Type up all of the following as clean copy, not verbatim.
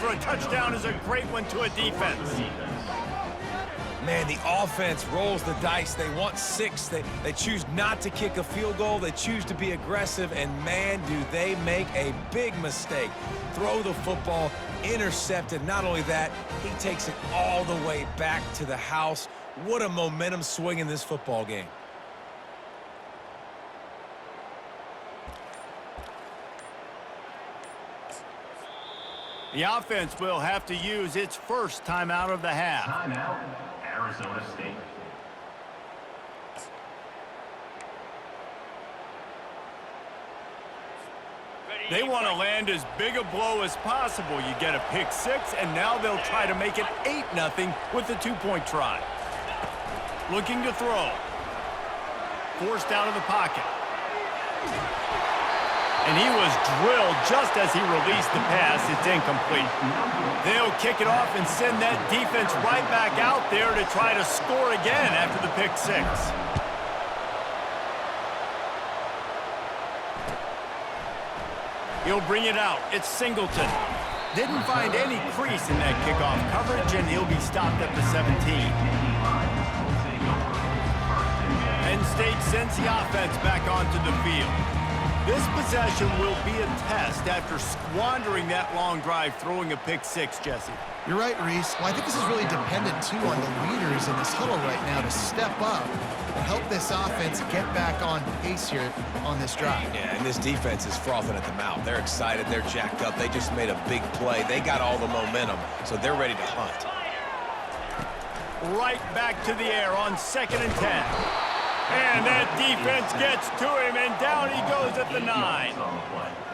for a touchdown is a great one to a defense. Man, the offense rolls the dice. They want 6. They choose not to kick a field goal. They choose to be aggressive, and man, do they make a big mistake. Throw the football, intercepted. Not only that, he takes it all the way back to the house. What a momentum swing in this football game. The offense will have to use its first timeout of the half. Timeout, Arizona State. They want to land as big a blow as possible. You get a pick 6, and now they'll try to make it 8-0 with the 2-point try. Looking to throw. Forced out of the pocket. And he was drilled just as he released the pass. It's incomplete. They'll kick it off and send that defense right back out there to try to score again after the pick 6. He'll bring it out. It's Singleton. Didn't find any crease in that kickoff coverage, and he'll be stopped at the 17. Penn State sends the offense back onto the field. This possession will be a test after squandering that long drive throwing a pick 6, Jesse. You're right, Reese. Well, I think this is really dependent, too, on the leaders in this huddle right now to step up and help this offense get back on pace here on this drive. Yeah, and this defense is frothing at the mouth. They're excited. They're jacked up. They just made a big play. They got all the momentum, so they're ready to hunt. Right back to the air on 2nd and 10. And that defense gets to him, and down he goes at the 9.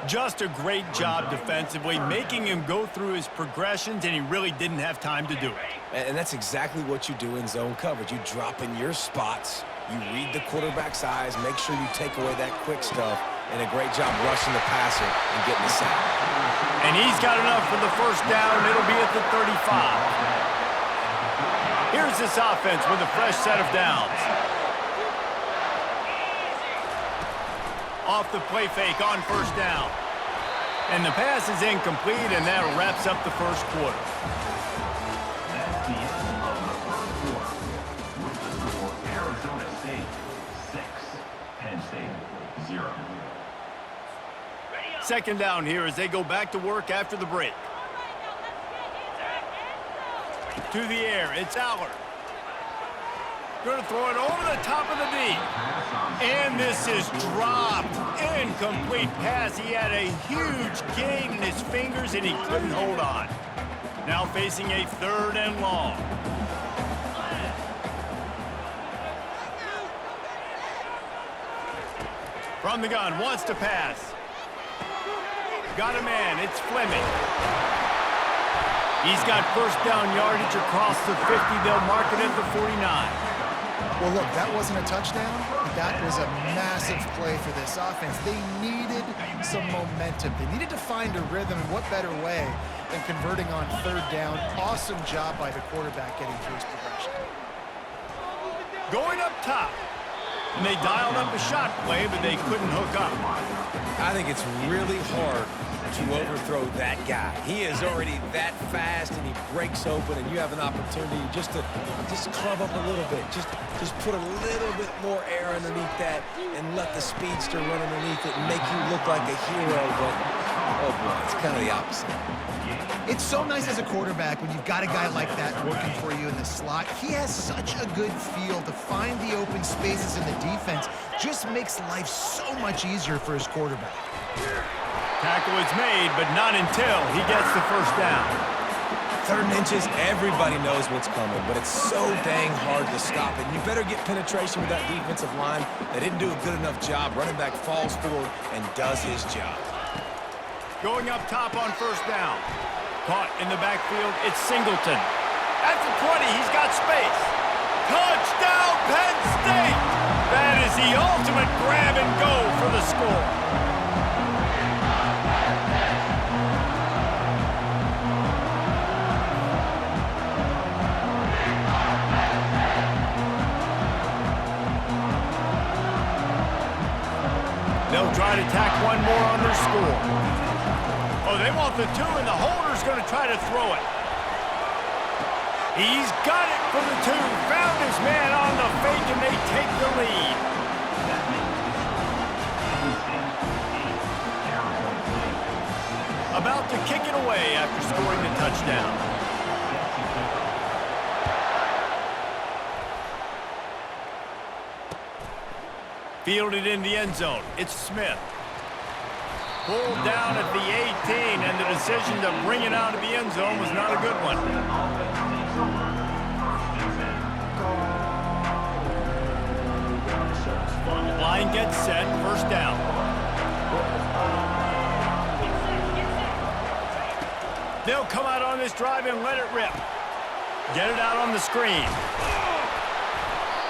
Just a great job defensively, making him go through his progressions, and he really didn't have time to do it. And that's exactly what you do in zone coverage. You drop in your spots, you read the quarterback's eyes, make sure you take away that quick stuff, and a great job rushing the passer and getting the sack. And he's got enough for the first down. It'll be at the 35. Here's this offense with a fresh set of downs. Off the play fake on first down. And the pass is incomplete, and that wraps up the first quarter. That's the end of the first quarter. With the score, Arizona State 6, Penn State 0. Second down here as they go back to work after the break. To the air, it's Allard. Going to throw it over the top of the D. And this is dropped. Incomplete pass. He had a huge gain in his fingers, and he couldn't hold on. Now facing a 3rd and long. From the gun, wants to pass. Got a man. It's Fleming. He's got first down yardage across the 50. They'll mark it at the 49. Well, look, that wasn't a touchdown, but that was a massive play for this offense. They needed some momentum. They needed to find a rhythm, and what better way than converting on 3rd down. Awesome job by the quarterback getting through his progression. Going up top. And they dialed up a shot play, but they couldn't hook up. I think it's really hard to overthrow that guy. He is already that fast, and he breaks open, and you have an opportunity just to club up a little bit. Just put a little bit more air underneath that and let the speedster run underneath it and make you look like a hero, but oh boy, it's kind of the opposite. It's so nice as a quarterback when you've got a guy like that working for you in the slot. He has such a good feel to find the open spaces in the defense. Just makes life so much easier for his quarterback. Tackle is made, but not until he gets the first down. 3rd and inches, everybody knows what's coming, but it's so dang hard to stop it. You better get penetration with that defensive line. They didn't do a good enough job. Running back falls forward and does his job. Going up top on first down. Caught in the backfield, it's Singleton. At the 20, he's got space. Touchdown, Penn State! That is the ultimate grab and go for the score. They'll try to tack one more on their score. Oh, they want the 2, and the holder's going to try to throw it. He's got it for the 2. Found his man on the fake, and they take the lead. About to kick it away after scoring the touchdown. Fielded in the end zone. It's Smith. Pulled down at the 18, and the decision to bring it out of the end zone was not a good one. Line gets set, first down. They'll come out on this drive and let it rip. Get it out on the screen.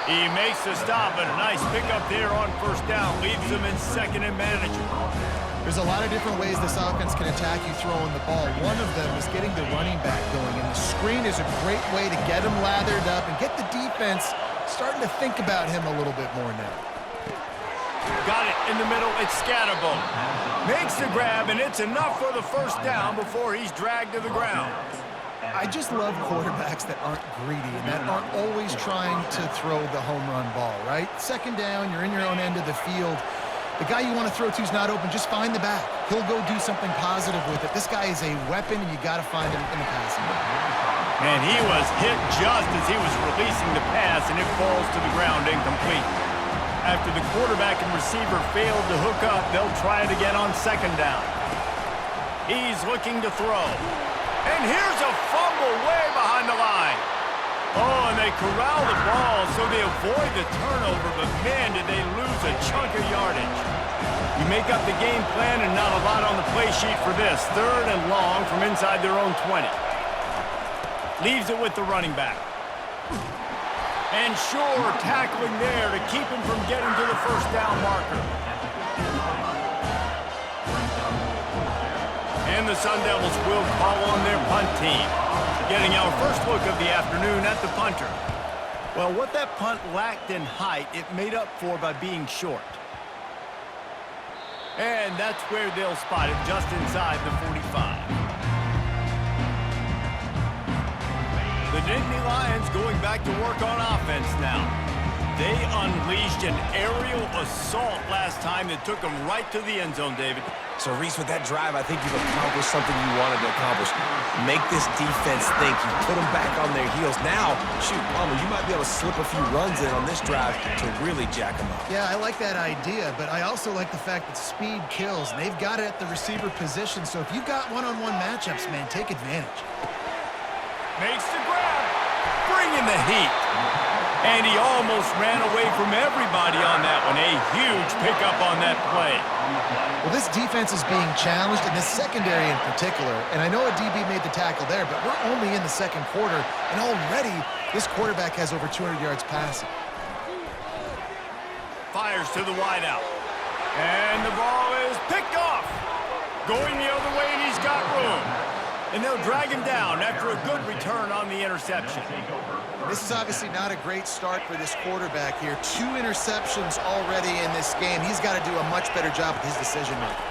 He makes the stop, and a nice pickup there on first down. Leaves them in second and manageable. There's a lot of different ways this offense can attack you throwing the ball. One of them is getting the running back going, and the screen is a great way to get him lathered up and get the defense starting to think about him a little bit more now. Got it in the middle. It's Scatterbo. Makes the grab, and it's enough for the first down before he's dragged to the ground. I just love quarterbacks that aren't greedy and that aren't always trying to throw the home run ball, right? Second down, you're in your own end of the field. The guy you want to throw to is not open. Just find the back. He'll go do something positive with it. This guy is a weapon, and you got to find him in the passing game. And he was hit just as he was releasing the pass, and it falls to the ground incomplete. After the quarterback and receiver failed to hook up, they'll try it again on second down. He's looking to throw. And here's a fumble way behind the line. Oh, and they corral the ball so they avoid the turnover, but man, did they lose a chunk of yardage. You make up the game plan and not a lot on the play sheet for this. Third and long from inside their own 20. Leaves it with the running back. And sure, tackling there to keep him from getting to the first down marker. And the Sun Devils will call on their punt team. Getting our first look of the afternoon at the punter. Well, what that punt lacked in height, it made up for by being short. And that's where they'll spot it, just inside the 45. The Nittany Lions going back to work on offense now. They unleashed an aerial assault last time that took them right to the end zone, David. So, Reese, with that drive, I think you've accomplished something you wanted to accomplish. Make this defense think. You put them back on their heels. Now, shoot, Palmer, you might be able to slip a few runs in on this drive to really jack them up. Yeah, I like that idea, but I also like the fact that speed kills. They've got it at the receiver position, so if you've got one-on-one matchups, man, take advantage. Makes the grab. Bringing the heat. And he almost ran away from everybody on that one. A huge pickup on that play. Well, this defense is being challenged, and this secondary in particular. And I know a DB made the tackle there, but we're only in the second quarter, and already this quarterback has over 200 yards passing. Fires to the wideout. And the ball is picked off. Going the other way, and he's got room. And they'll drag him down after a good return on the interception. This is obviously not a great start for this quarterback here. 2 interceptions already in this game. He's got to do a much better job with his decision-making.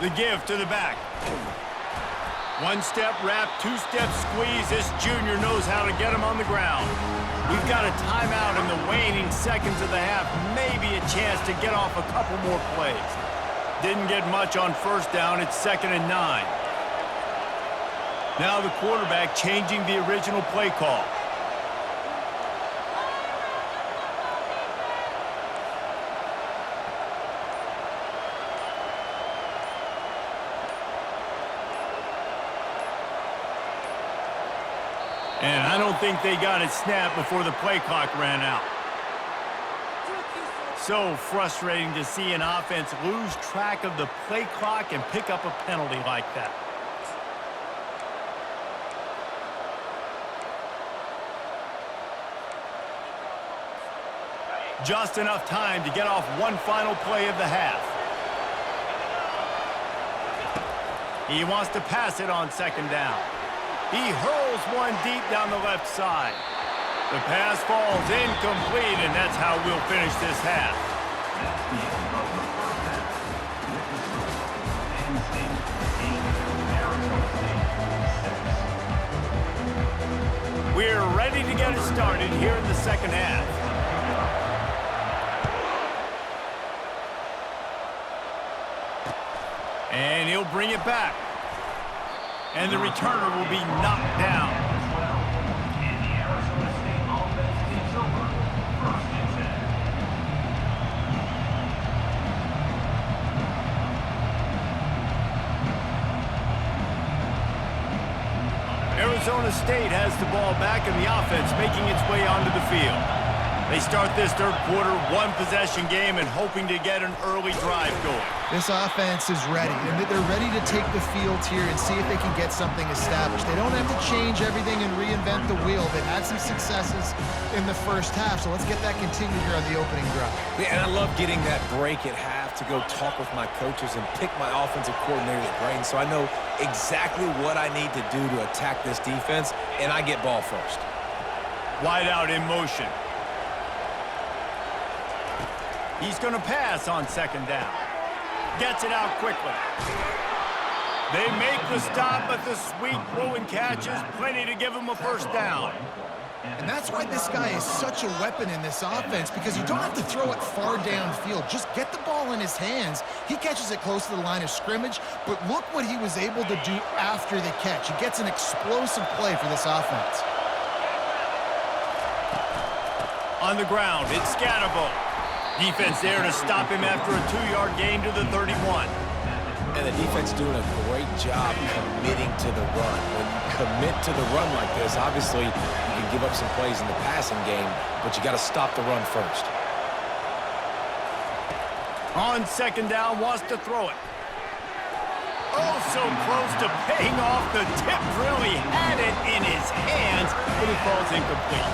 The give to the back. 1-step wrap, 2-step squeeze. This junior knows how to get him on the ground. We've got a timeout in the waning seconds of the half. Maybe a chance to get off a couple more plays. Didn't get much on first down. It's 2nd and 9. Now the quarterback changing the original play call. And I don't think they got it snapped before the play clock ran out. So frustrating to see an offense lose track of the play clock and pick up a penalty like that. Just enough time to get off one final play of the half. He wants to pass it on 2nd down. He hurls one deep down the left side. The pass falls incomplete, and that's how we'll finish this half. That's the end of the first half. With the score, Penn State 8, ready to get it started here in the second half. And he'll bring it back. And the returner will be knocked down. And the Arizona State offense takes over. First and 10. Arizona State has the ball back in the offense, making its way onto the field. They start this third quarter, one-possession game, and hoping to get an early drive going. This offense is ready, and they're ready to take the field here and see if they can get something established. They don't have to change everything and reinvent the wheel. They've had some successes in the first half, so let's get that continued here on the opening drive. Yeah, and I love getting that break at half to go talk with my coaches and pick my offensive coordinator's brain so I know exactly what I need to do to attack this defense, and I get ball first. Wide out in motion. He's going to pass on second down. Gets it out quickly. They make the stop, but the sweet throw and catch is plenty to give him a first down. And that's why this guy is such a weapon in this offense, because you don't have to throw it far downfield. Just get the ball in his hands. He catches it close to the line of scrimmage, but look what he was able to do after the catch. He gets an explosive play for this offense. On the ground, it's Scatterbo. Defense there to stop him after a 2-yard gain to the 31. And the defense doing a great job committing to the run. When you commit to the run like this, obviously you can give up some plays in the passing game, but you got to stop the run first. On second down, wants to throw it. Oh, so close to paying off the tip drill. He had it in his hands, but it falls incomplete.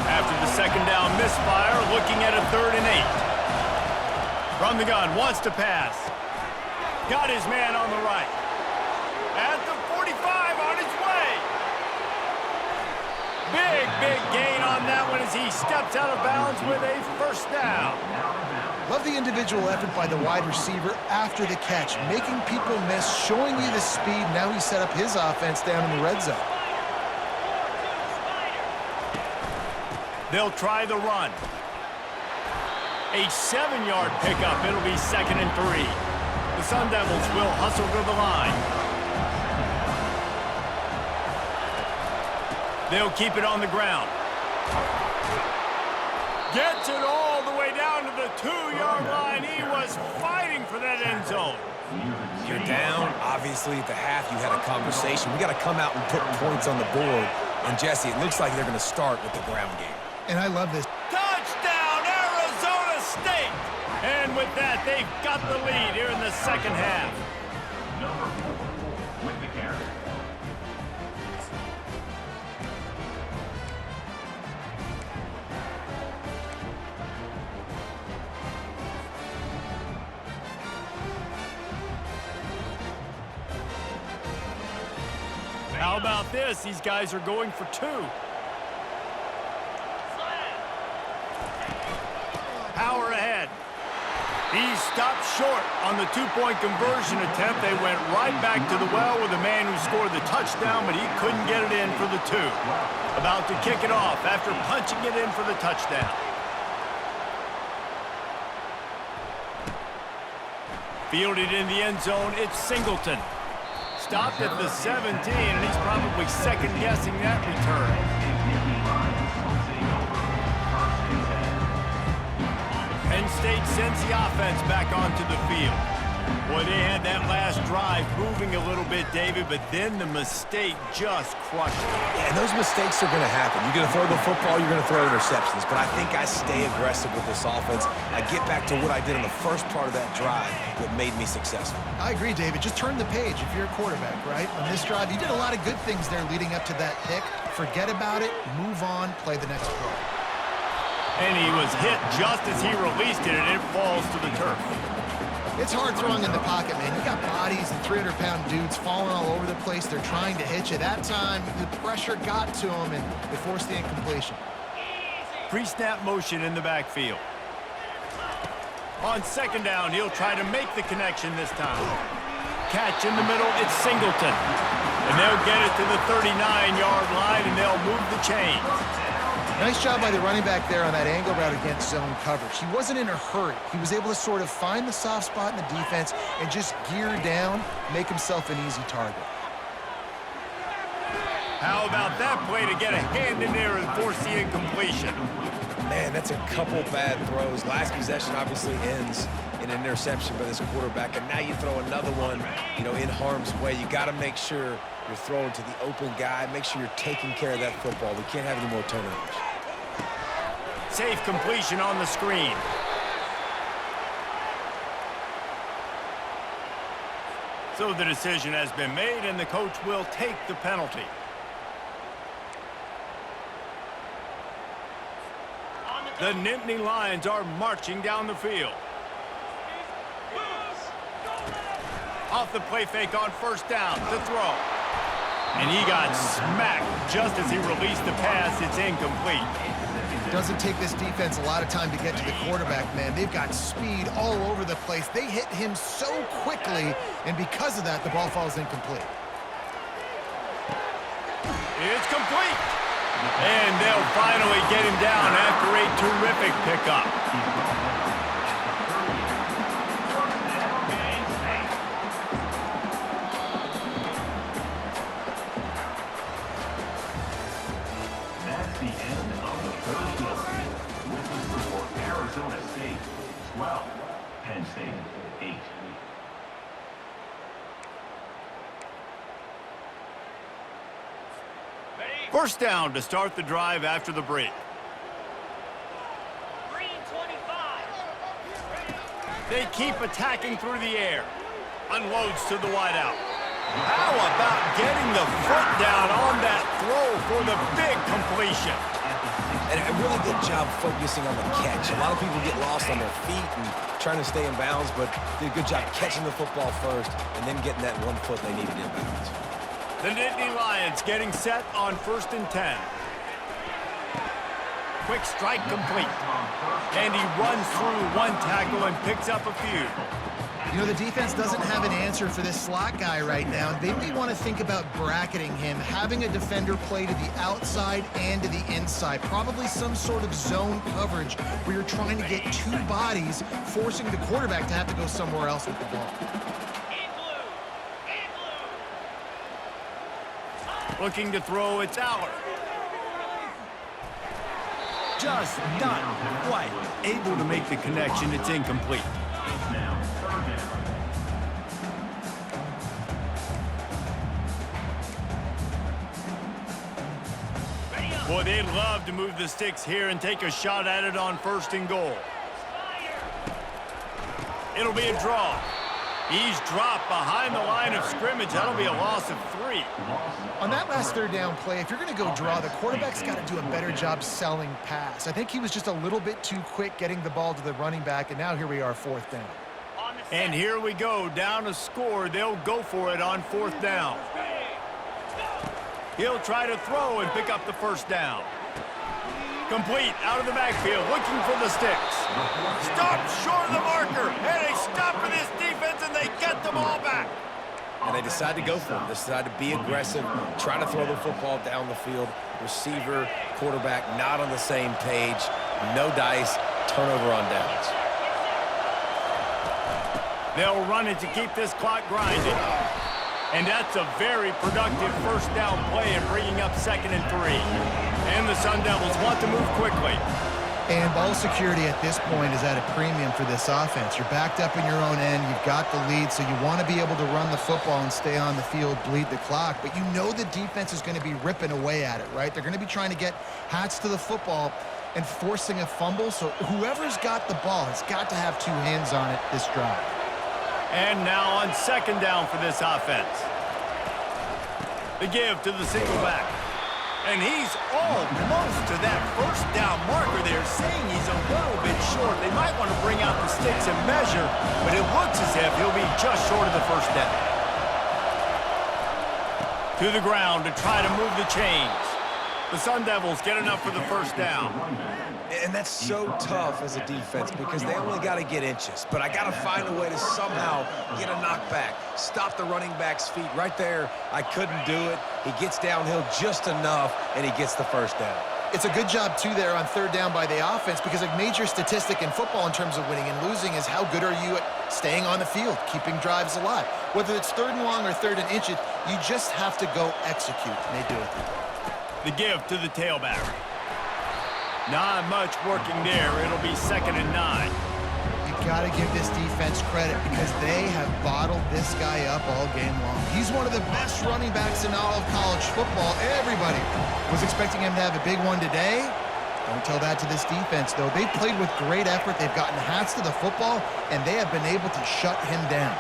After the second down misfire, looking at a 3rd and 8. From the gun, wants to pass. Got his man on the right. At the 45, on his way. Big gain on that one as he steps out of bounds with a first down. Love the individual effort by the wide receiver after the catch, making people miss, showing you the speed. Now he set up his offense down in the red zone. They'll try the run. A 7-yard pickup. It'll be 2nd and 3. The Sun Devils will hustle to the line. They'll keep it on the ground. Gets it all the way down to the 2-yard line. He was fighting for that end zone. You're down. Obviously, at the half, you had a conversation. We got to come out and put points on the board. And, Jesse, it looks like they're going to start with the ground game. And I love this. Touchdown, Arizona State! And with that, they've got the lead here in the second half. Number 4 with the carry. How about this? These guys are going for 2. Power ahead. He stopped short on the 2-point conversion attempt. They went right back to the well with the man who scored the touchdown, but he couldn't get it in for the 2. About to kick it off after punching it in for the touchdown. Fielded in the end zone, it's Singleton. Stopped at the 17, and he's probably second-guessing that return. Penn State sends the offense back onto the field. Boy, they had that last drive moving a little bit, David, but then the mistake just crushed them. Yeah, and those mistakes are going to happen. You're going to throw the football, you're going to throw interceptions. But I think I stay aggressive with this offense. I get back to what I did in the first part of that drive that made me successful. I agree, David. Just turn the page if you're a quarterback, right? On this drive, you did a lot of good things there leading up to that pick. Forget about it, move on, play the next play. And he was hit just as he released it, and it falls to the turf. It's hard throwing in the pocket, man. You got bodies and 300-pound dudes falling all over the place. They're trying to hit you. That time, the pressure got to him, and they forced the incompletion. Pre-snap motion in the backfield. On second down, he'll try to make the connection this time. Catch in the middle, it's Singleton. And they'll get it to the 39-yard line, and they'll move the chains. Nice job by the running back there on that angle route against zone coverage. He wasn't in a hurry. He was able to sort of find the soft spot in the defense and just gear down, make himself an easy target. How about that play to get a hand in there and force the incompletion? Man, that's a couple bad throws. Last possession obviously ends in an interception by this quarterback, and now you throw another one, in harm's way. You got to make sure you're throwing to the open guy. Make sure you're taking care of that football. We can't have any more turnovers. Safe completion on the screen. So the decision has been made, and the coach will take the penalty. The Nittany Lions are marching down the field. Off the play fake on first down to throw. And he got smacked just as he released the pass. It's incomplete. Doesn't take this defense a lot of time to get to the quarterback, man. They've got speed all over the place. They hit him so quickly, and because of that, the ball falls incomplete. It's complete. And they'll finally get him down after a terrific pickup. That's the end of the first quarter. With the score, Arizona State 12, Penn State 8. First down to start the drive after the break. They keep attacking through the air. Unloads to the wideout. How about getting the foot down on that throw for the big completion? And a really good job focusing on the catch. A lot of people get lost on their feet and trying to stay in bounds, but did a good job catching the football first and then getting that 1 foot they needed in bounds. The Nittany Lions getting set on 1st and 10. Quick strike complete. And he runs through one tackle and picks up a few. The defense doesn't have an answer for this slot guy right now. They may want to think about bracketing him, having a defender play to the outside and to the inside. Probably some sort of zone coverage where you're trying to get two bodies, forcing the quarterback to have to go somewhere else with the ball. Looking to throw, it's Aller. Just not quite able to make the connection. It's incomplete. Boy, they'd love to move the sticks here and take a shot at it on 1st and goal. It'll be a draw. He's dropped behind the line of scrimmage. That'll be a loss of 3. On that last 3rd down play, if you're going to go draw, the quarterback's got to do a better job selling pass. I think he was just a little bit too quick getting the ball to the running back, and now here we are, 4th down. And here we go, down a score. They'll go for it on 4th down. He'll try to throw and pick up the 1st down. Complete, out of the backfield, looking for the sticks. Stopped short of the marker, and a stop for this defense, and they get the ball back. And they decide to go for it. They decide to be aggressive, try to throw the football down the field. Receiver, quarterback, not on the same page. No dice, turnover on downs. They'll run it to keep this clock grinding. And that's a very productive 1st down play in bringing up 2nd and 3. And the Sun Devils want to move quickly. And ball security at this point is at a premium for this offense. You're backed up in your own end. You've got the lead, so you want to be able to run the football and stay on the field, bleed the clock. But you know the defense is going to be ripping away at it, right? They're going to be trying to get hats to the football and forcing a fumble. So whoever's got the ball has got to have 2 hands on it this drive. And now on 2nd down for this offense. The give to the single back. And he's almost to that 1st down marker there, saying he's a little bit short. They might want to bring out the sticks and measure, but it looks as if he'll be just short of the 1st down. To the ground to try to move the chains. The Sun Devils get enough for the first down. And that's so tough as a defense because they only got to get inches. But I got to find a way to somehow get a knockback, stop the running back's feet. Right there, I couldn't do it. He gets downhill just enough, and he gets the first down. It's a good job, too, there on third down by the offense because a major statistic in football in terms of winning and losing is how good are you at staying on the field, keeping drives alive. Whether it's third and long or third and inches, you just have to go execute, and they do it. The give to the tailback. Not much working there. It'll be 2nd and 9. You got to give this defense credit because they have bottled this guy up all game long. He's one of the best running backs in all of college football. Everybody was expecting him to have a big one today. Don't tell that to this defense, though. They've played with great effort. They've gotten hats to the football, and they have been able to shut him down.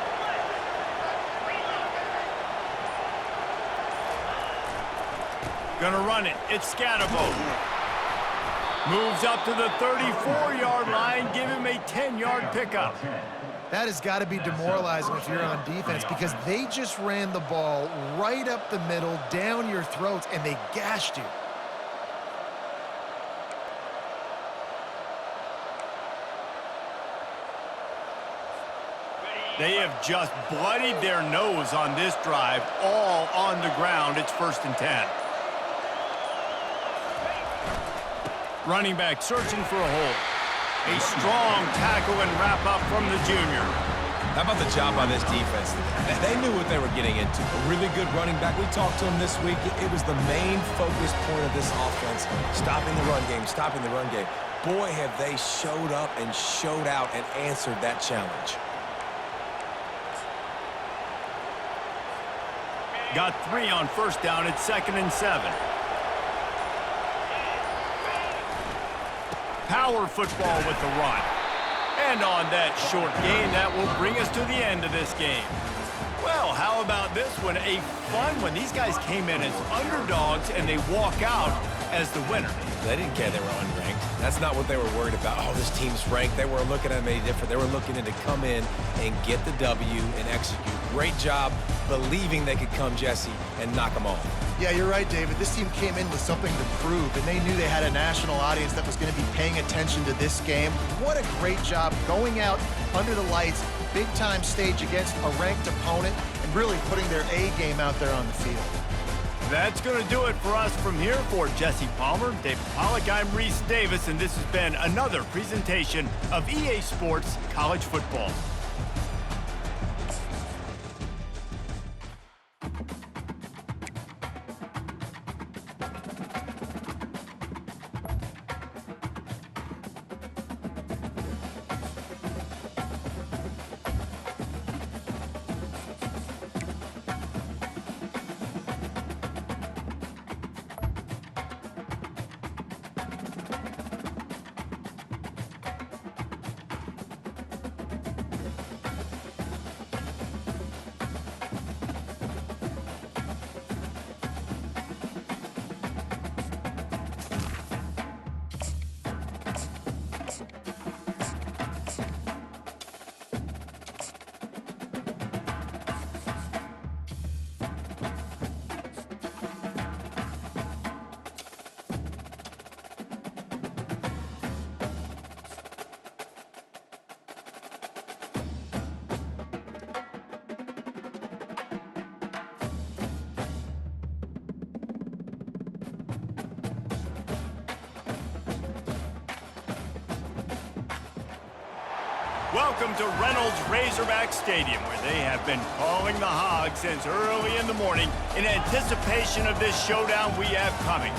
Gonna run it. It's Scatterbo. Moves up to the 34-yard line. Give him a 10-yard pickup. That has got to be demoralizing if you're on defense because they just ran the ball right up the middle, down your throats, and they gashed you. They have just bloodied their nose on this drive, all on the ground. It's 1st and 10. Running back searching for a hole. A strong tackle and wrap up from the junior. How about the job by this defense today? They knew what they were getting into. A really good running back. We talked to him this week. It was the main focus point of this offense. Stopping the run game, stopping the run game. Boy, have they showed up and showed out and answered that challenge. Got 3 on 1st down. It's 2nd and 7. Power football with the run. And on that short gain, that will bring us to the end of this game. Well, how about this one? A fun one. These guys came in as underdogs, and they walk out as the winner. They didn't care they were unranked. That's not what they were worried about. Oh, this team's ranked. They weren't looking at them any different. They were looking to come in and get the W and execute. Great job believing they could come, Jesse, and knock them off. Yeah, you're right, David. This team came in with something to prove, and they knew they had a national audience that was going to be paying attention to this game. What a great job going out under the lights, big-time stage against a ranked opponent, and really putting their A game out there on the field. That's going to do it for us from here. For Jesse Palmer, David Pollack, I'm Reese Davis, and this has been another presentation of EA Sports College Football. Welcome to Reynolds Razorback Stadium, where they have been calling the Hogs since early in the morning in anticipation of this showdown we have coming.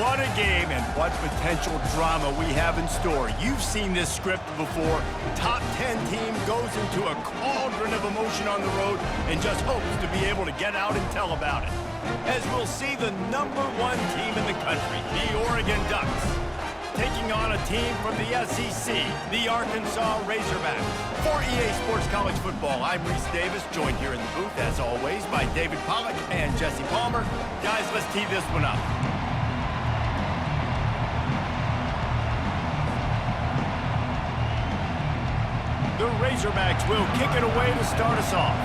What a game and what potential drama we have in store. You've seen this script before. Top 10 team goes into a cauldron of emotion on the road and just hopes to be able to get out and tell about it. As we'll see the #1 team in the country, the Oregon Ducks, taking on a team from the SEC, the Arkansas Razorbacks. For EA Sports College Football, I'm Reese Davis, joined here in the booth, as always, by David Pollack and Jesse Palmer. Guys, let's tee this one up. The Razorbacks will kick it away to start us off.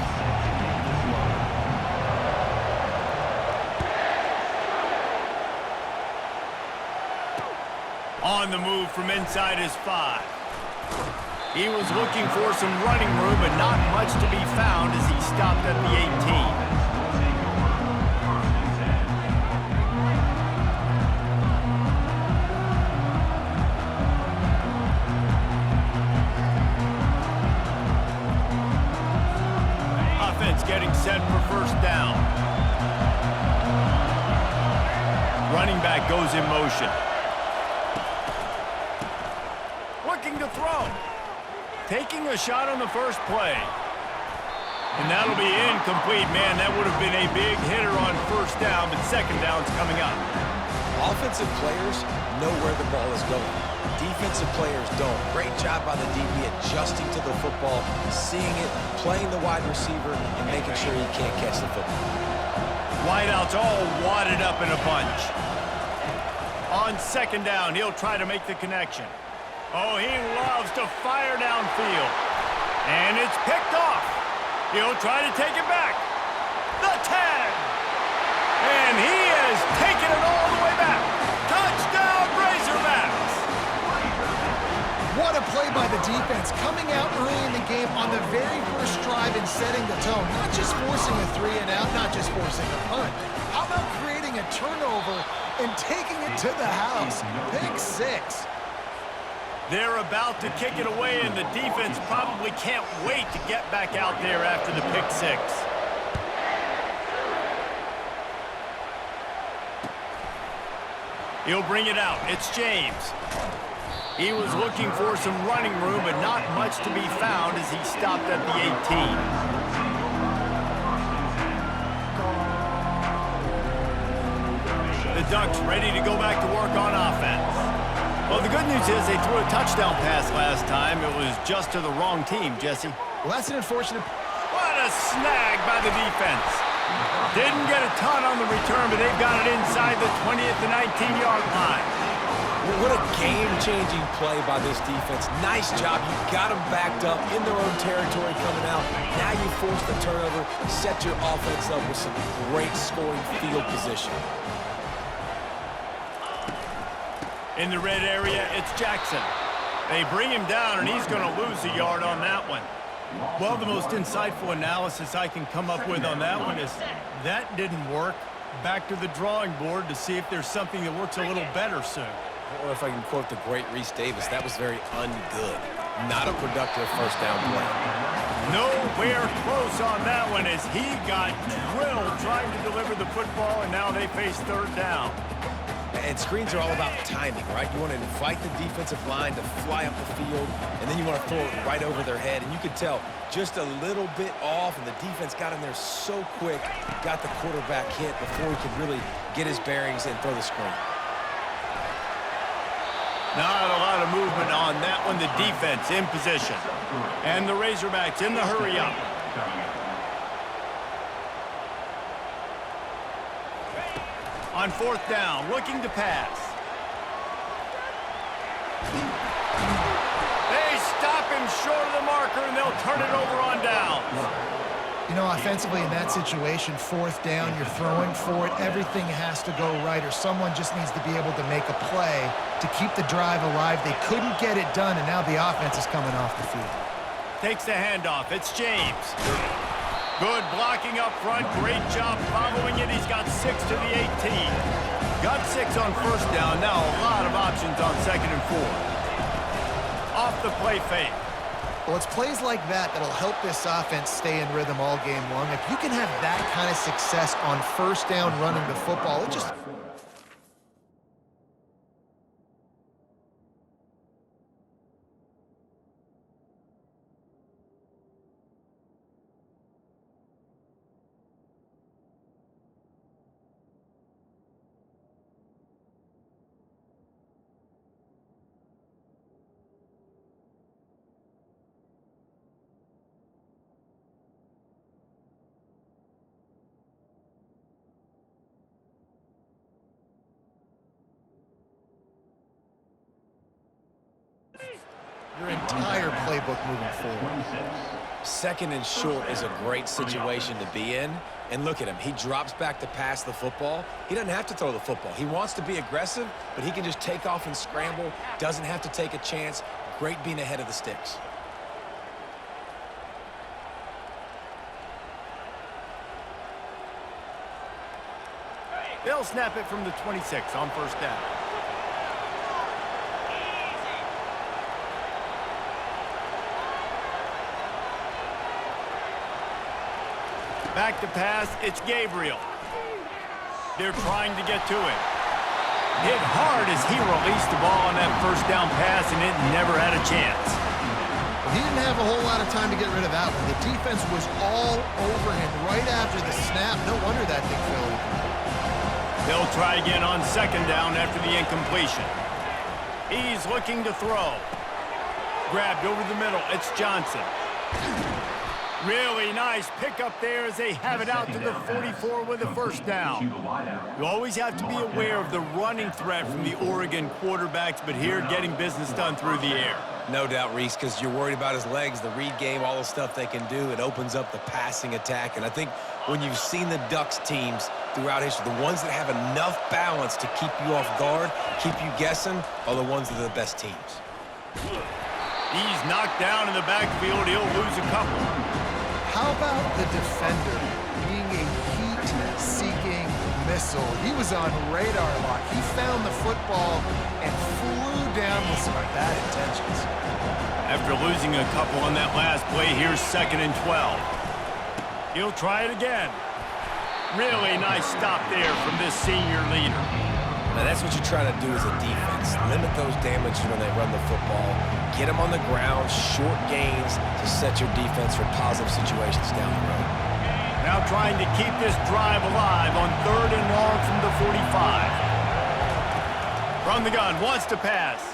On the move from inside his 5. He was looking for some running room, but not much to be found as he stopped at the 18. Getting set for first down. Running back goes in motion. Looking to throw. Taking a shot on the first play. And that'll be incomplete. Man, that would have been a big hitter on first down, but second down's coming up. Offensive players know where the ball is going. Defensive players don't. Great job by the DB adjusting to the football, seeing it, playing the wide receiver, and making sure he can't catch the football. Wideouts all wadded up in a bunch. On second down, he'll try to make the connection. Oh, he loves to fire downfield. And it's picked off. He'll try to take it back. The 10. And he has taken it all the way back. Touchdown, Razorbacks. What a play by the defense, coming out early in the game on the very first drive and setting the tone. Not just forcing a 3-and-out, not just forcing a punt. How about creating a turnover and taking it to the house? Pick 6. They're about to kick it away, and the defense probably can't wait to get back out there after the pick 6. He'll bring it out. It's James. He was looking for some running room, but not much to be found as he stopped at the 18. The Ducks ready to go back to work on offense. Well, the good news is they threw a touchdown pass last time. It was just to the wrong team, Jesse. Well, that's an unfortunate... What a snag by the defense. Didn't get a ton on the return, but they've got it inside the 20th to 19-yard line. What a game-changing play by this defense. Nice job. You got them backed up in their own territory coming out. Now you force the turnover, set your offense up with some great scoring field position. In the red area, it's Jackson. They bring him down, and he's going to lose a yard on that one. Well, the most insightful analysis I can come up with on that one is that didn't work. Back to the drawing board to see if there's something that works a little better soon. Or if I can quote the great Reese Davis, that was very ungood. Not a productive first down play. Nowhere close on that one as he got drilled trying to deliver the football, and now they face third down. And screens are all about timing, right? You want to invite the defensive line to fly up the field, and then you want to throw it right over their head. And you could tell just a little bit off, and the defense got in there so quick, got the quarterback hit before he could really get his bearings and throw the screen. Not a lot of movement on that one. The defense in position. And the Razorbacks in the hurry-up. On fourth down, looking to pass. They stop him short of the marker, and they'll turn it over on down. You know, offensively in that situation, fourth down, you're throwing for it. Everything has to go right, or someone just needs to be able to make a play to keep the drive alive. They couldn't get it done, and now the offense is coming off the field. Takes the handoff. It's James. Good blocking up front. Great job following it. He's got 6 to the 18. Got 6 on first down. Now a lot of options on second and 4. Off the play fake. Well, it's plays like that that'll help this offense stay in rhythm all game long. If you can have that kind of success on first down running the football, it just... your entire playbook moving forward. Second and short is a great situation to be in. And look at him. He drops back to pass the football. He doesn't have to throw the football. He wants to be aggressive, but he can just take off and scramble. Doesn't have to take a chance. Great being ahead of the sticks. They'll snap it from the 26 on first down. Back to pass, it's Gabriel. They're trying to get to it. Hit hard as he released the ball on that first down pass, and it never had a chance. He didn't have a whole lot of time to get rid of that one. The defense was all over him right after the snap. No wonder that thing fell open. They'll try again on second down after the incompletion. He's looking to throw. Grabbed over the middle. It's Johnson. Really nice pickup there as they have it out to the 44 with a first down. You always have to be aware of the running threat from the Oregon quarterbacks, but here getting business done through the air. No doubt, Reese, because you're worried about his legs, the read game, all the stuff they can do. It opens up the passing attack. And I think when you've seen the Ducks teams throughout history, the ones that have enough balance to keep you off guard, keep you guessing, are the ones that are the best teams. He's knocked down in the backfield. He'll lose a couple. How about the defender being a heat-seeking missile? He was on radar lock. He found the football and flew down with some bad intentions. After losing a couple on that last play, here's second and 12. He'll try it again. Really nice stop there from this senior leader. Now that's what you try to do as a defense. Limit those damages when they run the football. Get them on the ground, short gains to set your defense for positive situations down the road. Now trying to keep this drive alive on third and long from the 45. From the gun, wants to pass.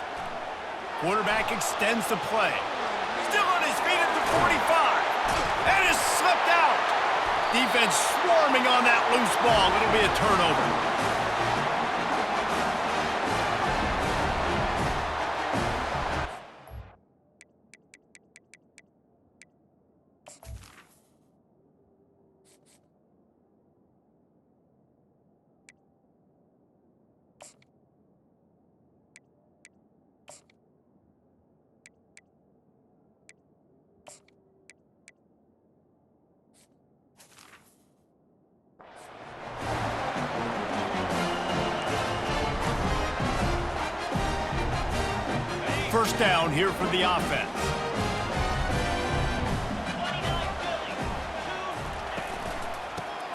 Quarterback extends the play. Still on his feet at the 45. And is slipped out. Defense swarming on that loose ball. It'll be a turnover. First down here for the offense.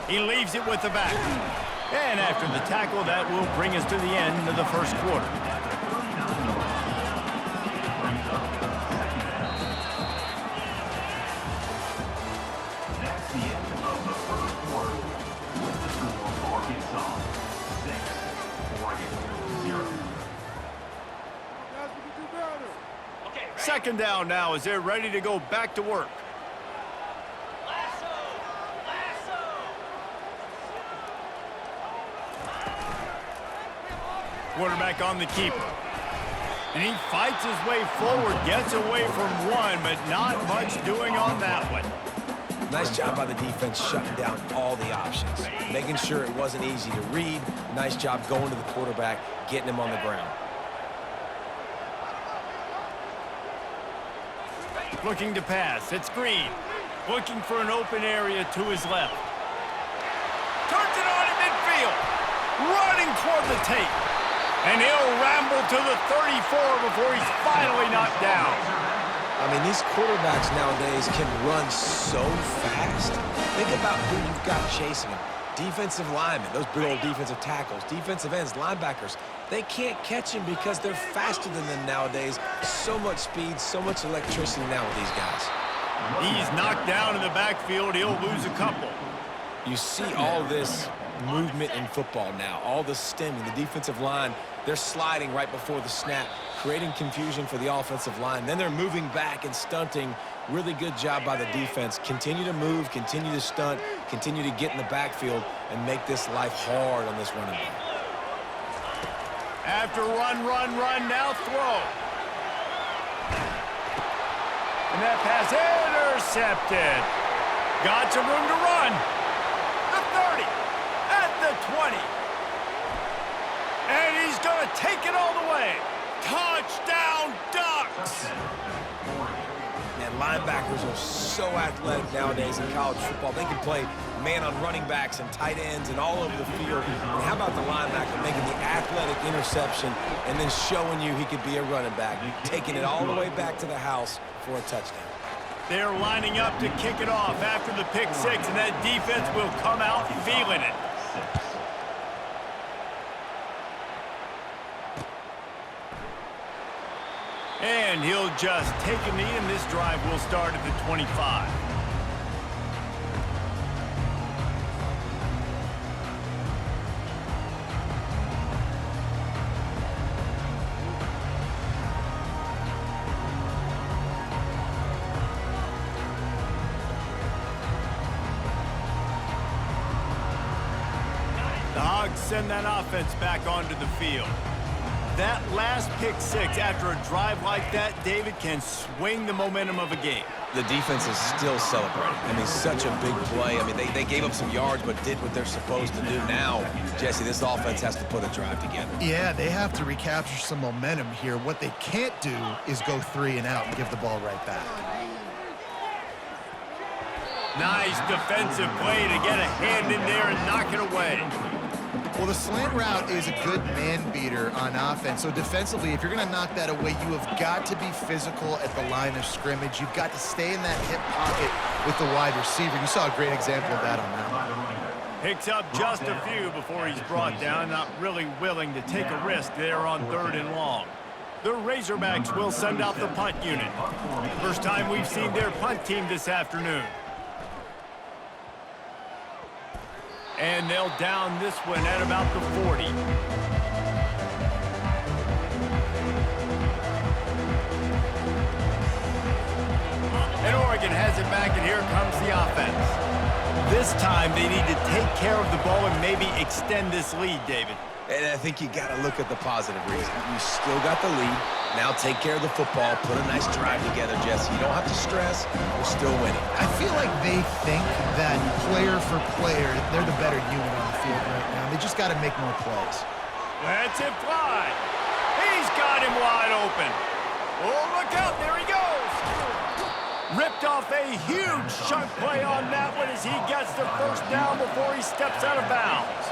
He leaves it with the back. And after the tackle, that will bring us to the end of the first quarter. That's the end of the first quarter. With the score, Arkansas 6, Oregon 0. Second down now as they're ready to go back to work. Quarterback on the keeper. And he fights his way forward, gets away from one, but not much doing on that one. Nice job by the defense shutting down all the options, making sure it wasn't easy to read. Nice job going to the quarterback, getting him on the ground. Looking to pass. It's Green. Looking for an open area to his left. Turns it on in midfield. Running toward the tape. And he'll ramble to the 34 before he's finally knocked down. I mean, these quarterbacks nowadays can run so fast. Think about who you've got chasing them. Defensive linemen, those big old defensive tackles, defensive ends, linebackers. They can't catch him because they're faster than them nowadays. So much speed, so much electricity now with these guys. He's knocked down in the backfield. He'll lose a couple. You see all this movement in football now, all the stemming, the defensive line, they're sliding right before the snap, creating confusion for the offensive line. Then they're moving back and stunting. Really good job by the defense. Continue to move, continue to stunt, continue to get in the backfield and make this life hard on this running back. After run, now throw. And that pass intercepted. Got some room to run. The 30, at the 20. And he's going to take it all the way. Touchdown, Ducks! And linebackers are so athletic nowadays in college football. They can play man on running backs and tight ends and all over the field. And how about the linebacker making the athletic interception and then showing you he could be a running back, taking it all the way back to the house for a touchdown. They're lining up to kick it off after the pick six, and that defense will come out feeling it. And he'll just take a knee, and this drive will start at the 25. The Hogs send that offense back onto the field. That last pick six after a drive like that, David, can swing the momentum of a game. The defense is still celebrating. I mean, such a big play. I mean, they gave up some yards but did what they're supposed to do. Now, Jesse, this offense has to put a drive together. Yeah, they have to recapture some momentum here. What they can't do is go 3 and out and give the ball right back. Nice defensive play to get a hand in there and knock it away. Well, the slant route is a good man beater on offense. So defensively, if you're going to knock that away, you have got to be physical at the line of scrimmage. You've got to stay in that hip pocket with the wide receiver. You saw a great example of that on that one. Picks up just a few before he's brought down, not really willing to take a risk there on 3rd and long. The Razorbacks will send out the punt unit. First time we've seen their punt team this afternoon. And they'll down this one at about the 40. And Oregon has it back, and here comes the offense. This time they need to take care of the ball and maybe extend this lead, David. And I think you got to look at the positive reason. You still got the lead. Now take care of the football. Put a nice drive together, Jesse. You don't have to stress. We're still winning. I feel like they think that player for player, they're the better unit on the field right now. They just got to make more plays. Lets it fly. He's got him wide open. Oh, look out. There he goes. Ripped off a huge chunk play on that one as he gets the first down before he steps out of bounds.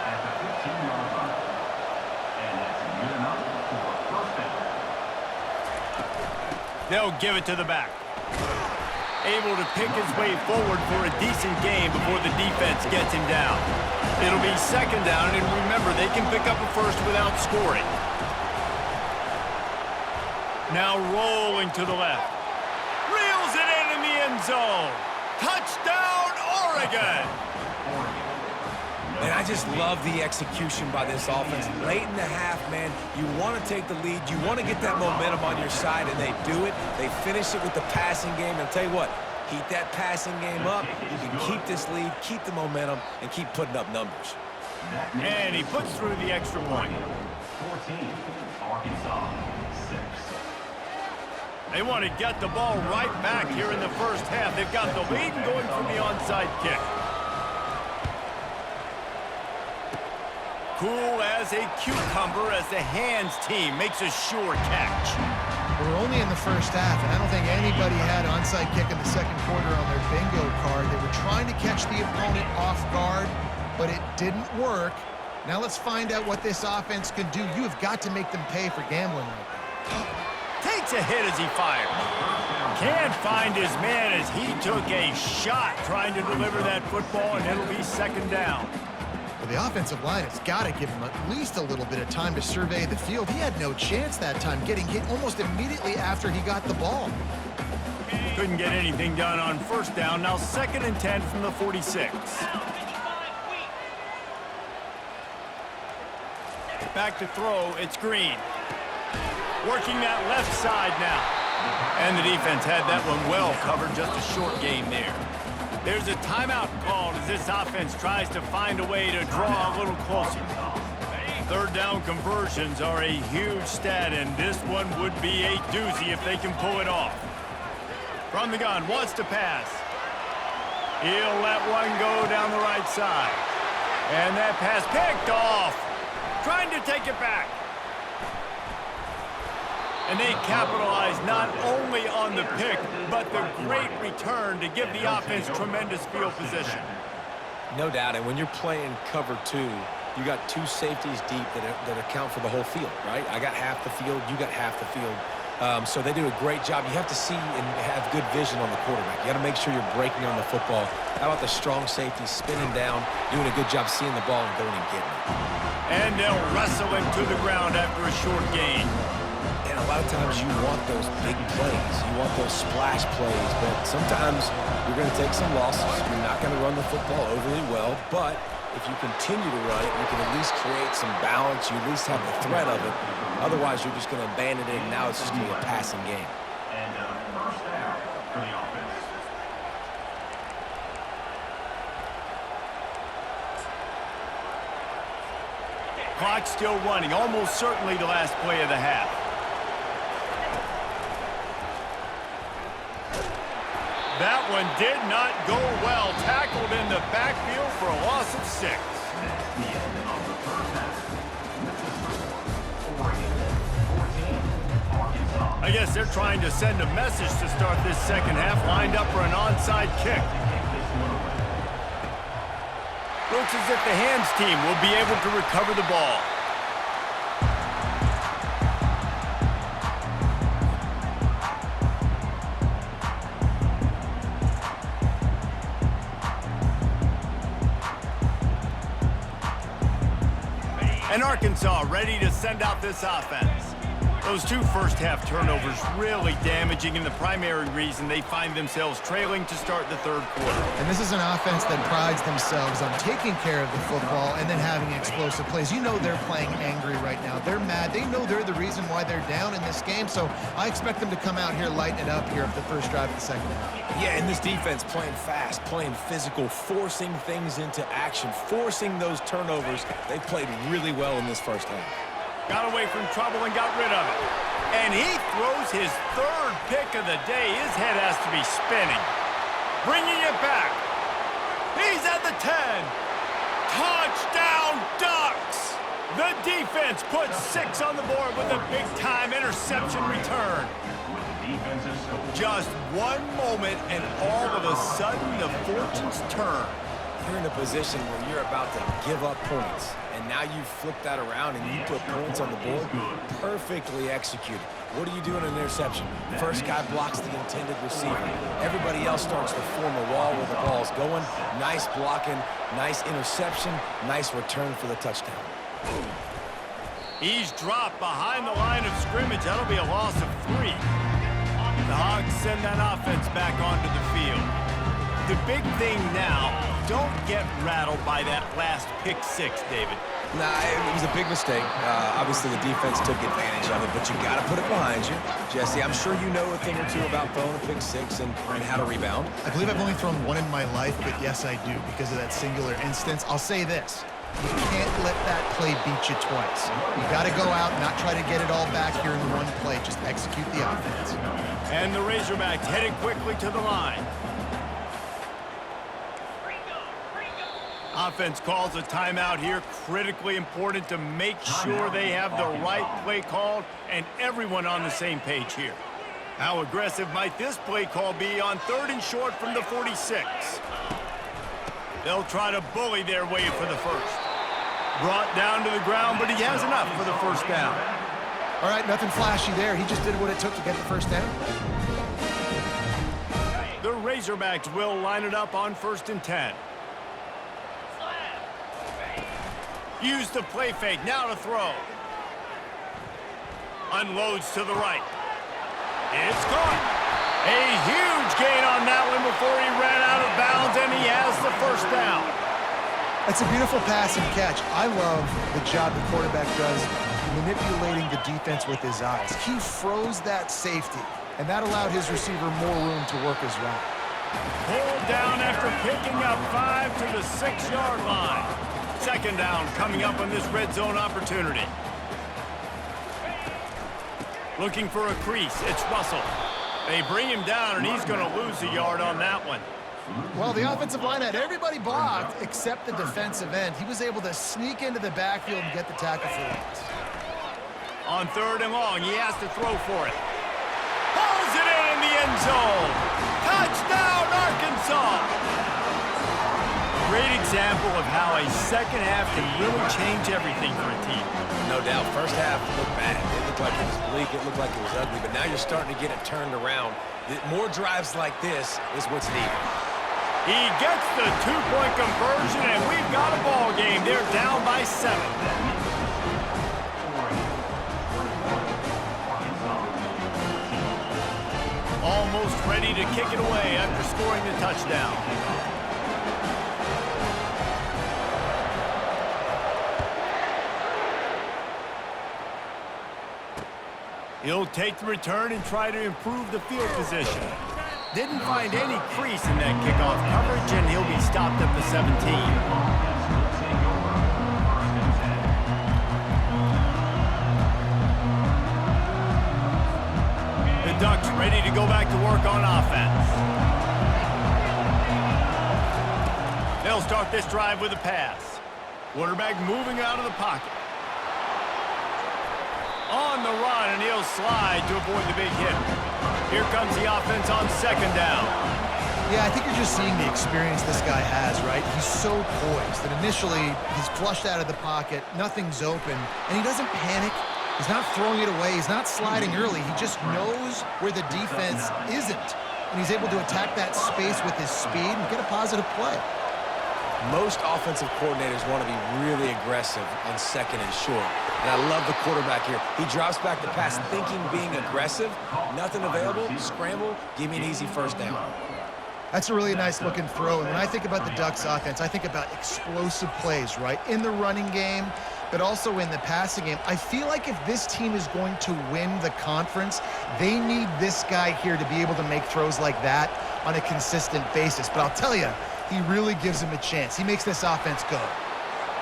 They'll give it to the back. Able to pick his way forward for a decent game before the defense gets him down. It'll be 2nd down, and remember, they can pick up a first without scoring. Now rolling to the left. Reels it in the end zone. Touchdown, Oregon! And I just love the execution by this offense. Late in the half, man, you want to take the lead. You want to get that momentum on your side, and they do it. They finish it with the passing game. And I'll tell you what, keep that passing game up. You can keep this lead, keep the momentum, and keep putting up numbers. And he puts through the extra point. 14, Arkansas, 6. They want to get the ball right back here in the first half. They've got the lead and going for the onside kick. Cool as a cucumber as the hands team makes a sure catch. We're only in the first half, and I don't think anybody had onside kick in the 2nd quarter on their bingo card. They were trying to catch the opponent off guard, but it didn't work. Now let's find out what this offense can do. You have got to make them pay for gambling right now. Takes a hit as he fires. Can't find his man as he took a shot trying to deliver that football, and it'll be 2nd down. Well, the offensive line has got to give him at least a little bit of time to survey the field. He had no chance that time, getting hit almost immediately after he got the ball. Couldn't get anything done on 1st down. Now 2nd and 10 from the 46. Back to throw, it's Green. Working that left side now. And the defense had that one well covered, just a short game there. There's a timeout called as this offense tries to find a way to draw a little closer. 3rd down conversions are a huge stat, and this one would be a doozy if they can pull it off. From the gun, wants to pass. He'll let one go down the right side. And that pass picked off. Trying to take it back. And they capitalize not only on the pick, but the great return to give the offense tremendous field position. No doubt, and when you're playing cover 2, you got 2 safeties deep that account for the whole field, right? I got half the field, you got half the field. So they do a great job. You have to see and have good vision on the quarterback. You got to make sure you're breaking on the football. How about the strong safety spinning down, doing a good job seeing the ball and going and getting it. And they'll wrestle him to the ground after a short gain. And a lot of times you want those big plays. You want those splash plays, but sometimes you're going to take some losses. You're not going to run the football overly well, but if you continue to run it, you can at least create some balance. You at least have the threat of it. Otherwise, you're just going to abandon it, and now it's just going to be a passing game. And first down for the offense. Clock still running, almost certainly the last play of the half. That one did not go well. Tackled in the backfield for a loss of 6. That's the end of the first half. Oregon 14, Arkansas. I guess they're trying to send a message to start this second half, lined up for an onside kick. Looks as if the hands team will be able to recover the ball. And Arkansas ready to send out this offense. Those 2 first-half turnovers really damaging, and the primary reason they find themselves trailing to start the third quarter. And this is an offense that prides themselves on taking care of the football and then having explosive plays. You know they're playing angry right now. They're mad. They know they're the reason why they're down in this game, so I expect them to come out here, lighten it up here for the first drive of the second half. Yeah, and this defense playing fast, playing physical, forcing things into action, forcing those turnovers. They've played really well in this first half. Got away from trouble and got rid of it. And he throws his 3rd pick of the day. His head has to be spinning. Bringing it back. He's at the 10. Touchdown Ducks! The defense puts 6 on the board with a big-time interception return. Just one moment, and all of a sudden, the fortunes turn. You're in a position where you're about to give up points, and now you flip that around and you put points on the board. Perfectly executed. What do you do in an interception? First guy blocks the intended receiver. Everybody else starts to form a wall where the ball's going. Nice blocking, nice interception, nice return for the touchdown. He's dropped behind the line of scrimmage. That'll be a loss of 3. The Hogs send that offense back onto the field. The big thing now, don't get rattled by that last pick-6, David. Nah, it was a big mistake. Obviously, the defense took advantage of it, but you got to put it behind you. Jesse, I'm sure you know a thing or two about throwing a pick-6 and how to rebound. I believe I've only thrown 1 in my life, but yes, I do because of that singular instance. I'll say this. You can't let that play beat you twice. You got to go out and not try to get it all back here in one play. Just execute the offense. And the Razorbacks headed quickly to the line. Offense calls a timeout here. Critically important to make sure they have the right play called and everyone on the same page here. How aggressive might this play call be on 3rd and short from the 46? They'll try to bully their way for the first. Brought down to the ground, but he has enough for the first down. All right, nothing flashy there. He just did what it took to get the first down. The Razorbacks will line it up on 1st and 10. Use the play fake, now to throw. Unloads to the right. It's caught. A huge gain on that one before he ran out of bounds, and he has the first down. It's a beautiful pass and catch. I love the job the quarterback does manipulating the defense with his eyes. He froze that safety, and that allowed his receiver more room to work his route. Pulled down after picking up 5 to the 6-yard line. Second down coming up on this red zone opportunity. Looking for a crease. It's Russell. They bring him down, and he's going to lose a yard on that one. Well, the offensive line had everybody blocked except the defensive end. He was able to sneak into the backfield and get the tackle for loss. On 3rd and long, he has to throw for it. Pulls it in the end zone. Touchdown, Arkansas! Great example of how a second half can really change everything for a team. No doubt. First half looked bad. It looked like it was bleak. It looked like it was ugly. But now you're starting to get it turned around. More drives like this is what's needed. He gets the 2-point conversion, and we've got a ball game. They're down by 7. Almost ready to kick it away after scoring the touchdown. He'll take the return and try to improve the field position. Didn't find any crease in that kickoff coverage, and he'll be stopped at the 17. The Ducks ready to go back to work on offense. They'll start this drive with a pass. Quarterback moving out of the pocket. On the run, and he'll slide to avoid the big hit. Here comes the offense on 2nd down. Yeah, I think you're just seeing the experience this guy has, right? He's so poised that initially he's flushed out of the pocket, nothing's open, and he doesn't panic. He's not throwing it away. He's not sliding early. He just knows where the defense isn't, and he's able to attack that space with his speed and get a positive play. Most offensive coordinators want to be really aggressive on 2nd and short. And I love the quarterback here. He drops back the pass thinking being aggressive. Nothing available, scramble, give me an easy 1st down. That's a really nice looking throw. And when I think about the Ducks offense, I think about explosive plays, right? In the running game, but also in the passing game. I feel like if this team is going to win the conference, they need this guy here to be able to make throws like that on a consistent basis. But I'll tell you, he really gives him a chance. He makes this offense go.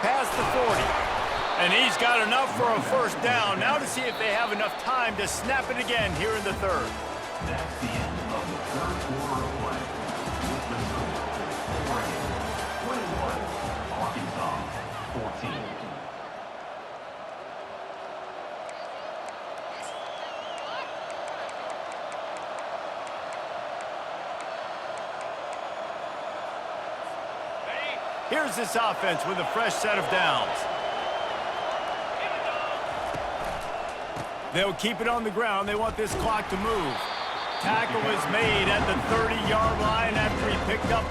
Past the 40. And he's got enough for a 1st down. Now to see if they have enough time to snap it again here in the 3rd. That's the end of the 3rd quarter of play. With the score, 21, Arkansas, 14. Here's this offense with a fresh set of downs. They'll keep it on the ground. They want this clock to move. Tackle is made at the 30-yard line after he picked up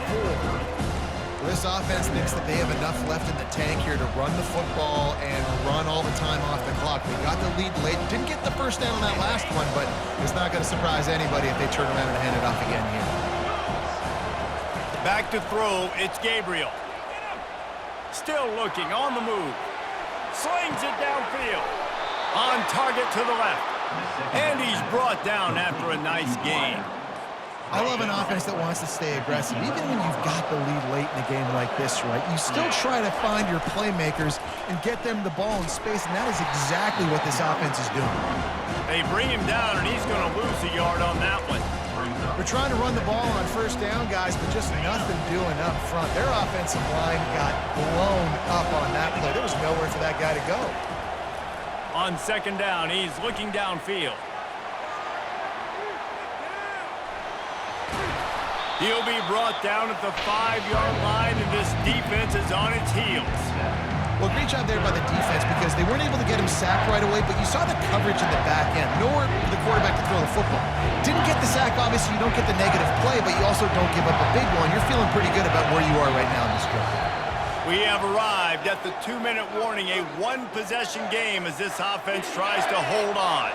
4. This offense thinks that they have enough left in the tank here to run the football and run all the time off the clock. They got the lead late. Didn't get the 1st down on that last one, but it's not going to surprise anybody if they turn around and hand it off again here. Back to throw. It's Gabriel. Still looking, on the move. Slings it downfield. On target to the left. And he's brought down after a nice gain. I love an offense that wants to stay aggressive. Even when you've got the lead late in a game like this, right? You still try to find your playmakers and get them the ball in space, and that is exactly what this offense is doing. They bring him down, and he's going to lose a yard on that one. We're trying to run the ball on 1st down, guys, but just nothing doing up front. Their offensive line got blown up on that play. There was nowhere for that guy to go. On 2nd down, he's looking downfield. He'll be brought down at the 5-yard line, and this defense is on its heels. Well, great job there by the defense because they weren't able to get him sacked right away, but you saw the coverage in the back end. Nowhere for the quarterback to throw the football. Didn't get the sack, obviously you don't get the negative play, but you also don't give up a big one. You're feeling pretty good about where you are right now in this drive. We have arrived at the 2-minute warning, a 1-possession game as this offense tries to hold on.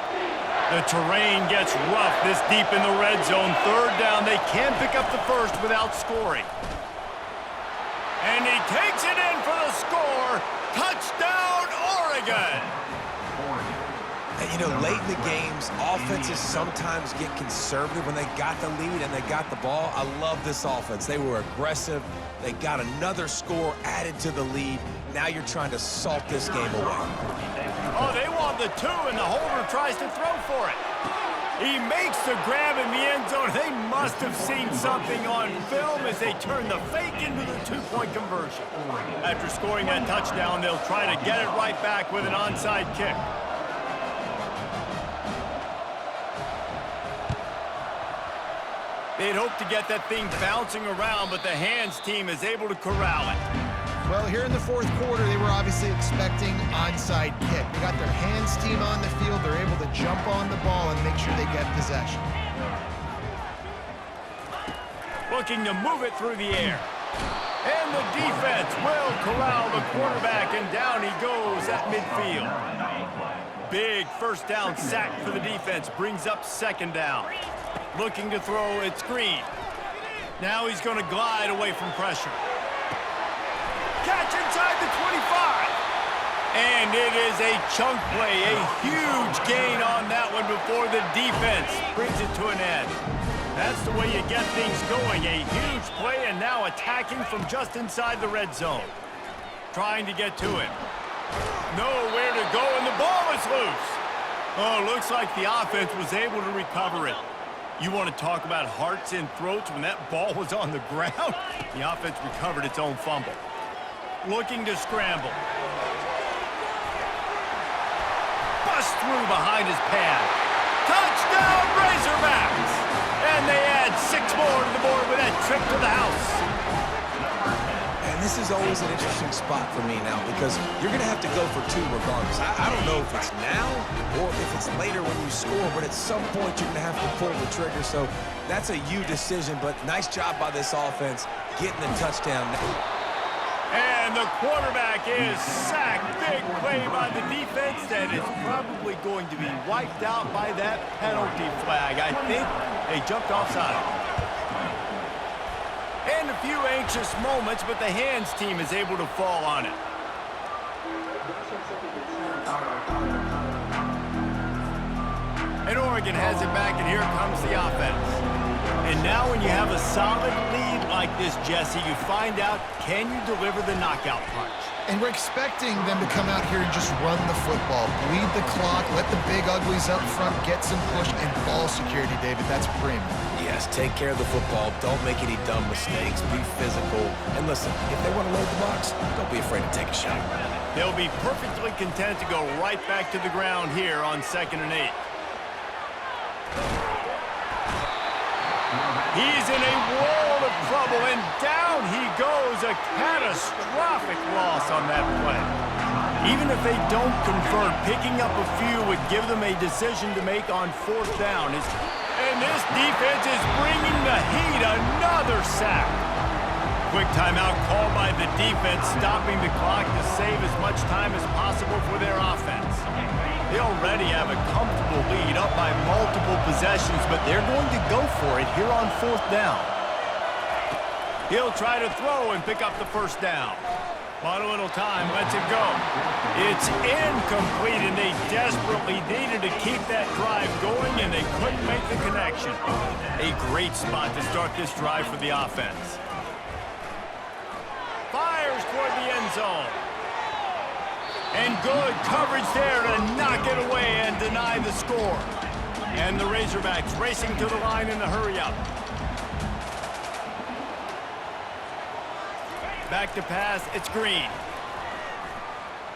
The terrain gets rough this deep in the red zone. 3rd down, they can't pick up the 1st without scoring. And he takes it in for the score. Touchdown, Oregon! And, you know, late in the games, offenses sometimes get conservative when they got the lead and they got the ball. I love this offense. They were aggressive. They got another score added to the lead. Now you're trying to salt this game away. Oh, they want the 2, and the holder tries to throw for it. He makes the grab in the end zone. They must have seen something on film as they turn the fake into the two-point conversion. After scoring that touchdown, they'll try to get it right back with an onside kick. They'd hope to get that thing bouncing around, but the hands team is able to corral it. Well, here in the fourth quarter, they were obviously expecting onside kick. They got their hands team on the field. They're able to jump on the ball and make sure they get possession. Looking to move it through the air. And the defense will corral the quarterback, and down he goes at midfield. Big first down sack for the defense, brings up second down. Looking to throw, it's Green. Now he's going to glide away from pressure. Catch inside the 25. And it is a chunk play, a huge gain on that one before the defense brings it to an end. That's the way you get things going, a huge play, and now attacking from just inside the red zone. Trying to get to him. Nowhere to go, and the ball is loose. Oh, looks like the offense was able to recover it. You want to talk about hearts and throats when that ball was on the ground? The offense recovered its own fumble. Looking to scramble. Bust through behind his pad. Touchdown, Razorbacks! And they add 6 more to the board with that trip to the house. And this is always an interesting spot for me now because you're going to have to go for 2 regardless. I don't know if it's now or if it's later when you score, but at some point you're going to have to pull the trigger. So that's a you decision, but nice job by this offense getting the touchdown. And the quarterback is sacked. Big play by the defense that is probably going to be wiped out by that penalty flag. I think they jumped offside. And a few anxious moments, but the hands team is able to fall on it. And Oregon has it back, and here comes the offense. And now when you have a solid lead like this, Jesse, you find out, can you deliver the knockout punch? And we're expecting them to come out here and just run the football, bleed the clock, let the big uglies up front get some push, and ball security, David. That's premium. Yes, take care of the football. Don't make any dumb mistakes. Be physical. And listen, if they want to load the box, don't be afraid to take a shot. They'll be perfectly content to go right back to the ground here on 2nd and 8. He's in a world of trouble, and down he goes. A catastrophic loss on that play. Even if they don't convert, picking up a few would give them a decision to make on 4th down. And this defense is bringing the heat. Another sack. Quick timeout called by the defense, stopping the clock to save as much time as possible for their offense. They already have a comfortable lead, up by multiple possessions, but they're going to go for it here on 4th down. He'll try to throw and pick up the first down. But a little time lets it go. It's incomplete, and they desperately needed to keep that drive going, and they couldn't make the connection. A great spot to start this drive for the offense. Fires toward the end zone. And good coverage there to knock it away and deny the score. And the Razorbacks racing to the line in a hurry-up. Back to pass, it's Green.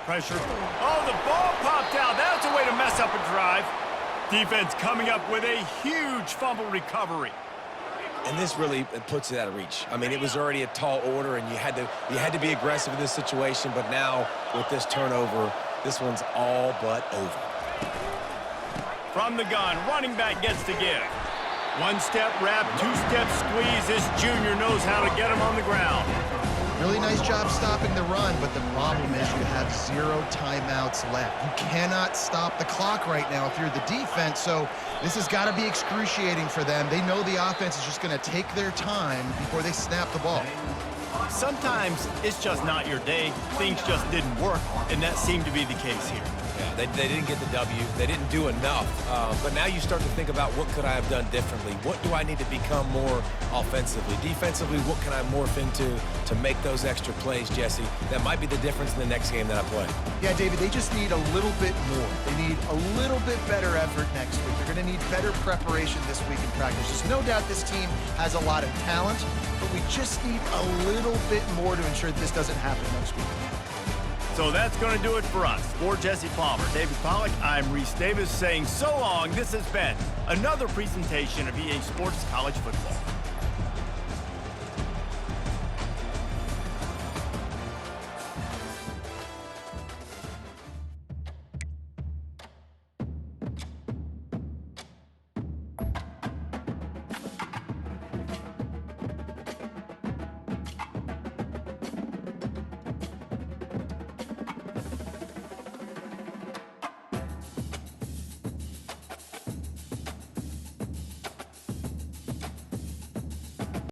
Pressure. Oh, the ball popped out. That's a way to mess up a drive. Defense coming up with a huge fumble recovery. And this really puts it out of reach. I mean, it was already a tall order, and you had to be aggressive in this situation. But now, with this turnover, this one's all but over. From the gun, running back gets to give. 1-step wrap, 2-step squeeze. This junior knows how to get him on the ground. Really nice job stopping the run, but the problem is you have 0 timeouts left. You cannot stop the clock right now if you're the defense, so this has got to be excruciating for them. They know the offense is just going to take their time before they snap the ball. sometimes it's just not your day. Things just didn't work, and that seemed to be the case here. Yeah, they didn't get the W. They didn't do enough. But now you start to think about what could I have done differently? What do I need to become more offensively? Defensively, what can I morph into to make those extra plays, Jesse? That might be the difference in the next game that I play. Yeah, David, they just need a little bit more. They need a little bit better effort next week. They're going to need better preparation this week in practice. There's no doubt this team has a lot of talent, but we just need a little bit more to ensure that this doesn't happen next week. So that's going to do it for us. For Jesse Palmer, David Pollack, I'm Reese Davis saying so long. This has been another presentation of EA Sports College Football.